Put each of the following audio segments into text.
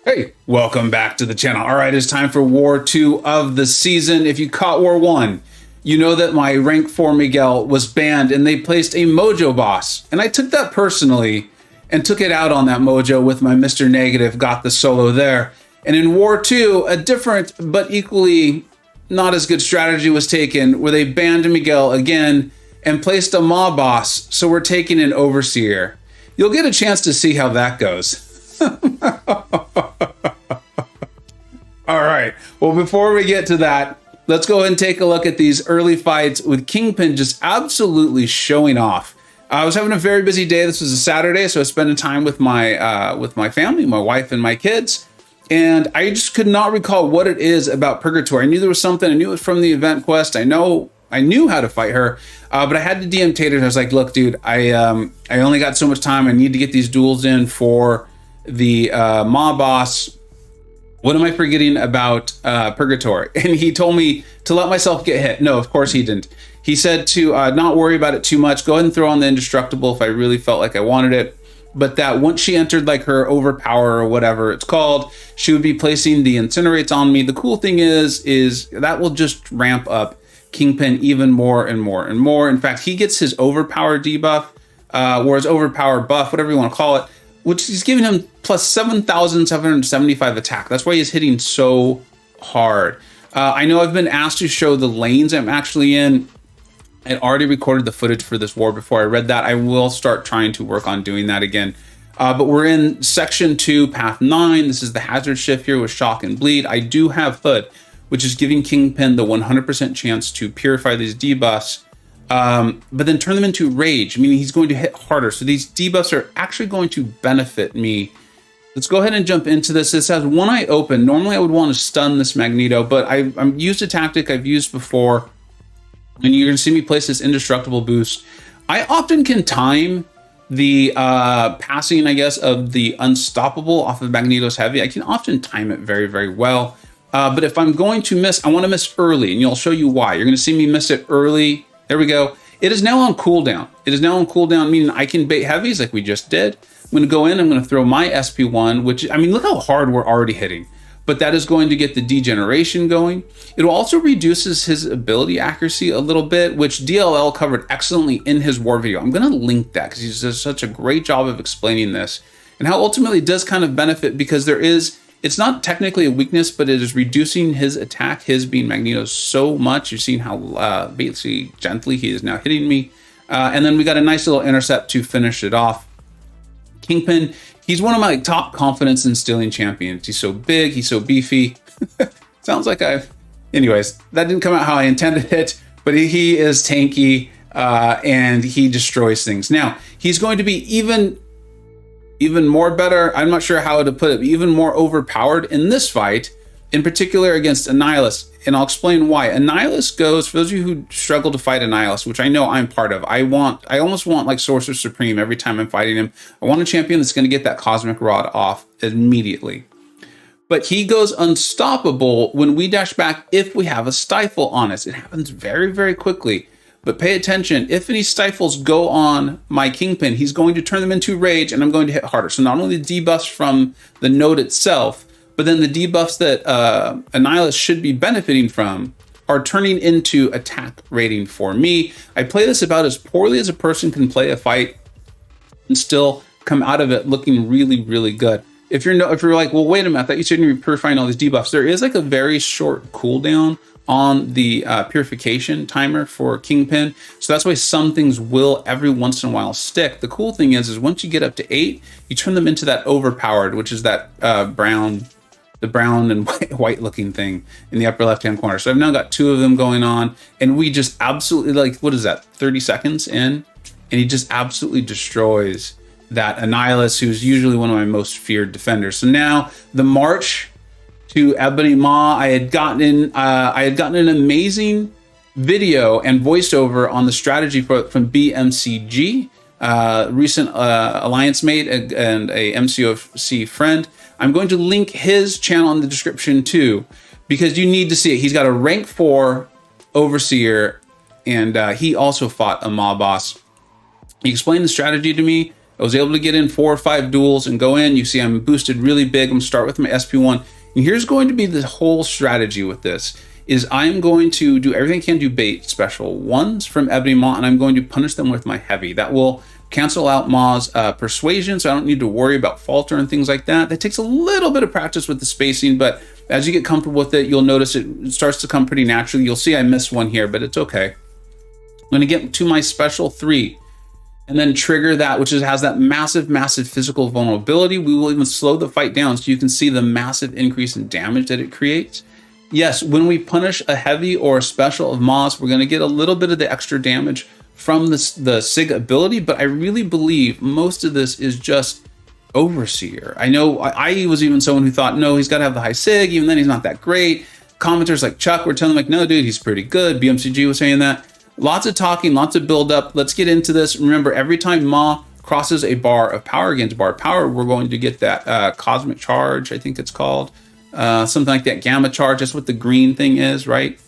Hey, welcome back to the channel. All right, it's time for War 2 of the season. If you caught War 1, you know that my rank 4 Miguel was banned and they placed a Mojo boss. And I took that personally and took it out on that Mojo with my Mr. Negative, got the solo there. And in War 2, a different but equally not as good strategy was taken where they banned Miguel again and placed a Maw boss. So we're taking an Overseer. You'll get a chance to see how that goes. All right. Well, before we get to that, let's go ahead and take a look at these early fights with Kingpin just absolutely showing off. I was having a very busy day. This was a Saturday, so I was spending time with my family, my wife and my kids. And I just could not recall what it is about Purgatory. I knew there was something. I knew it was from the event quest. I knew how to fight her, but I had to DM Tater. And I was like, look, dude, I only got so much time. I need to get these duels in for the Maw boss. What am I forgetting about Purgatory? And he told me to let myself get hit. No, of course he didn't. He said to not worry about it too much. Go ahead and throw on the Indestructible if I really felt like I wanted it. But that once she entered like her overpower or whatever it's called, she would be placing the Incinerates on me. The cool thing is that will just ramp up Kingpin even more and more and more. In fact, he gets his overpower debuff, or his overpower buff, whatever you want to call it, which is giving him plus 7,775 attack. That's why he's hitting so hard. I know I've been asked to show the lanes I'm actually in. I already recorded the footage for this war before I read that. I will start trying to work on doing that again. But we're in section 2, path 9. This is the hazard shift here with shock and bleed. I do have Hood, which is giving Kingpin the 100% chance to purify these debuffs, but then turn them into rage, meaning he's going to hit harder. So these debuffs are actually going to benefit me. Let's go ahead and jump into this. This has one eye open. Normally I would want to stun this Magneto, but I've used a tactic I've used before, and you're going to see me place this indestructible boost. I often can time the passing, I guess, of the unstoppable off of Magneto's heavy. I can often time it very, very well. But if I'm going to miss, I want to miss early, and I'll show you why. You're going to see me miss it early. There we go. It is now on cooldown. It is now on cooldown, meaning I can bait heavies like we just did. I'm going to go in, I'm going to throw my SP1, which, I mean, look how hard we're already hitting. But that is going to get the degeneration going. It also reduces his ability accuracy a little bit, which DLL covered excellently in his war video. I'm going to link that because he does such a great job of explaining this and how ultimately it does kind of benefit because it's not technically a weakness, but it is reducing his attack, his being Magneto, so much. You've seen how basically gently he is now hitting me. And then we got a nice little intercept to finish it off. Kingpin, he's one of my top confidence instilling champions. He's so big, he's so beefy. Sounds like anyways, that didn't come out how I intended it, but he is tanky and he destroys things. Now, he's going to be even more better, I'm not sure how to put it, even more overpowered in this fight, in particular against Annihilus, and I'll explain why. Annihilus goes, for those of you who struggle to fight Annihilus, which I know I'm part of, I almost want like Sorcerer Supreme every time I'm fighting him. I want a champion that's going to get that Cosmic Rod off immediately. But he goes unstoppable when we dash back if we have a stifle on us. It happens very, very quickly. But pay attention, if any stifles go on my Kingpin, he's going to turn them into rage and I'm going to hit harder. So not only the debuffs from the node itself, but then the debuffs that Annihilus should be benefiting from are turning into attack rating for me. I play this about as poorly as a person can play a fight and still come out of it looking really, really good. If you're like, well, wait a minute, I thought you said you're purifying all these debuffs. There is like a very short cooldown on the purification timer for Kingpin. So that's why some things will every once in a while stick. The cool thing is once you get up to 8, you turn them into that overpowered, which is that brown and white looking thing in the upper left-hand corner. So I've now got 2 of them going on, and we just absolutely, like, what is that, 30 seconds in? And he just absolutely destroys that Annihilus, who's usually one of my most feared defenders. So now the march to Ebony Maw, I had gotten an amazing video and voiceover on the strategy from BMCG, recent alliance mate and a MCoC friend. I'm going to link his channel in the description too, because you need to see it. He's got a rank 4 Overseer, and he also fought a Maw boss. He explained the strategy to me, I was able to get in 4 or 5 duels and go in. You see I'm boosted really big. I'm gonna start with my SP1. And here's going to be the whole strategy with this, is I'm going to do everything I can to bait special 1s from Ebony Maw, and I'm going to punish them with my heavy. That will cancel out Maw's persuasion, so I don't need to worry about falter and things like that. That takes a little bit of practice with the spacing, but as you get comfortable with it, you'll notice it starts to come pretty naturally. You'll see I missed one here, but it's okay. I'm gonna get to my special 3 and then trigger that, which has that massive, massive physical vulnerability. We will even slow the fight down so you can see the massive increase in damage that it creates. Yes, when we punish a heavy or a special of Maw's, we're gonna get a little bit of the extra damage from the SIG ability, but I really believe most of this is just Overseer. I know I was even someone who thought, no, he's gotta have the high SIG, even then he's not that great. Commenters like Chuck were telling me, like, no, dude, he's pretty good. BMCG was saying that. Lots of talking, lots of build up. Let's get into this. Remember, every time Maw crosses a bar of power against bar of power, we're going to get that cosmic charge, I think it's called. Something like that, gamma charge. That's what the green thing is, right?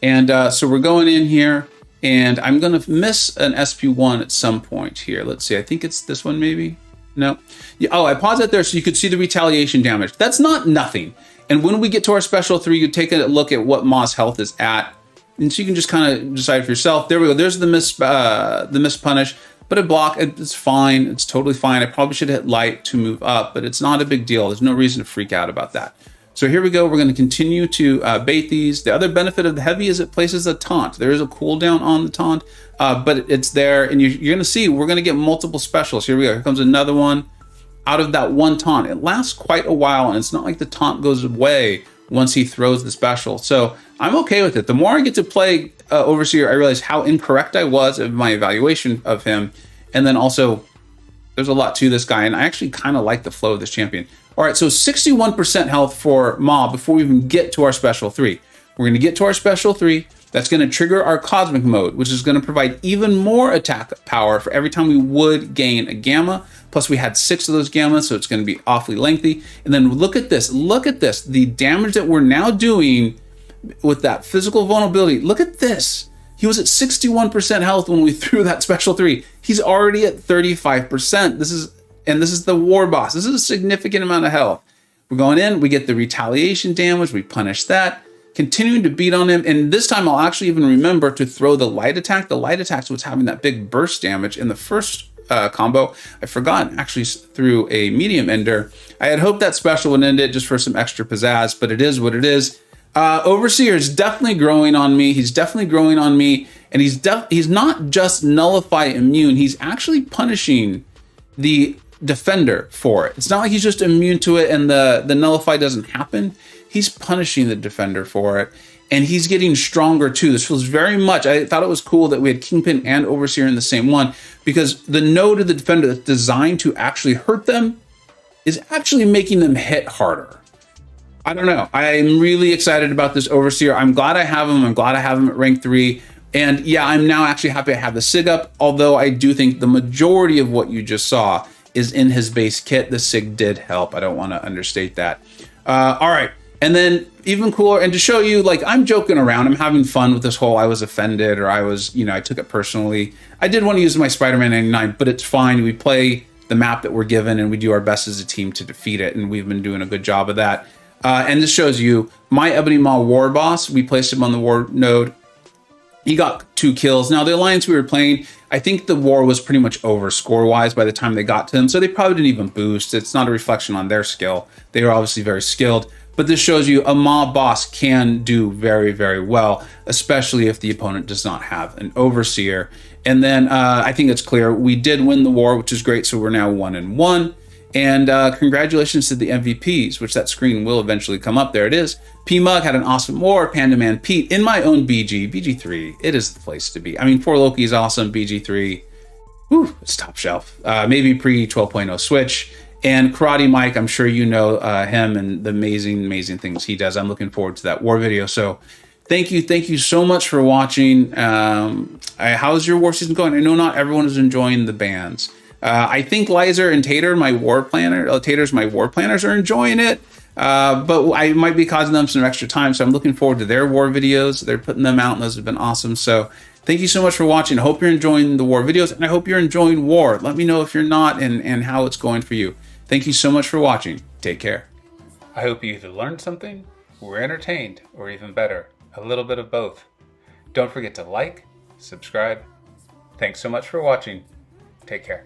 And so we're going in here, and I'm going to miss an SP1 at some point here. Let's see. I think it's this one, maybe. No. Yeah, oh, I paused it there so you could see the retaliation damage. That's not nothing. And when we get to our special 3, you take a look at what Maw's health is at, and so you can just kind of decide for yourself. There we go. There's the miss punish. But a block, it's fine. It's totally fine. I probably should hit light to move up, but it's not a big deal. There's no reason to freak out about that. So here we go. We're going to continue to bait these. The other benefit of the heavy is it places a taunt. There is a cooldown on the taunt, but it's there. And you're going to see we're going to get multiple specials. Here we go. Here comes another one out of that one taunt. It lasts quite a while, and it's not like the taunt goes away once he throws the special. So I'm okay with it. The more I get to play Overseer, I realize how incorrect I was of my evaluation of him. And then also, there's a lot to this guy, and I actually kind of like the flow of this champion. All right, so 61% health for Maw before we even get to our special 3. We're going to get to our special 3. That's going to trigger our cosmic mode, which is going to provide even more attack power for every time we would gain a gamma. Plus, we had 6 of those gammas, so it's going to be awfully lengthy. And then look at this. Look at this. The damage that we're now doing with that physical vulnerability. Look at this. He was at 61% health when we threw that special 3. He's already at 35%. This is the war boss. This is a significant amount of health. We're going in, we get the retaliation damage, we punish that, continuing to beat on him. And this time I'll actually even remember to throw the light attack. The light attack was having that big burst damage in the first combo. I forgot actually threw a medium ender. I had hoped that special would end it just for some extra pizzazz, but it is what it is. Overseer is definitely growing on me. He's definitely growing on me. And he's not just nullify immune. He's actually punishing the defender for it. It's not like he's just immune to it and the nullify doesn't happen. He's punishing the defender for it. And he's getting stronger too. This feels very much, I thought it was cool that we had Kingpin and Overseer in the same one, because the node of the defender that's designed to actually hurt them is actually making them hit harder. I don't know. I'm really excited about this Overseer. I'm glad I have him. I'm glad I have him at rank 3. And yeah, I'm now actually happy I have the SIG up, although I do think the majority of what you just saw is in his base kit. The SIG did help. I don't want to understate that. All right. And then even cooler, and to show you, like, I'm joking around. I'm having fun with this whole I was offended or I was, I took it personally. I did want to use my Spider-Man 99, but it's fine. We play the map that we're given and we do our best as a team to defeat it. And we've been doing a good job of that. And this shows you my Ebony Maw war boss. We placed him on the war node. He got 2 kills. Now, the alliance we were playing, I think the war was pretty much over score-wise by the time they got to him, so they probably didn't even boost. It's not a reflection on their skill. They were obviously very skilled, but this shows you a Maw boss can do very, very well, especially if the opponent does not have an Overseer. And then I think it's clear we did win the war, which is great, so we're now 1-1. And congratulations to the MVPs, which that screen will eventually come up. There it is. P-Mug had an awesome war. Panda Man Pete in my own BG. BG3, it is the place to be. I mean, 4 Loki is awesome. BG3, whew, it's top shelf. Maybe pre 12.0 Switch. And Karate Mike, I'm sure you know him and the amazing, amazing things he does. I'm looking forward to that war video. So thank you so much for watching. How's your war season going? I know not everyone is enjoying the bans. I think Lizer and Tater, my war planners, are enjoying it. But I might be causing them some extra time, so I'm looking forward to their war videos. They're putting them out, and those have been awesome. So Thank you so much for watching. I hope you're enjoying the war videos, and I hope you're enjoying war. Let me know if you're not and how it's going for you. Thank you so much for watching. Take care. I hope you either learned something, were entertained, or even better, a little bit of both. Don't forget to like, subscribe. Thanks so much for watching. Take care.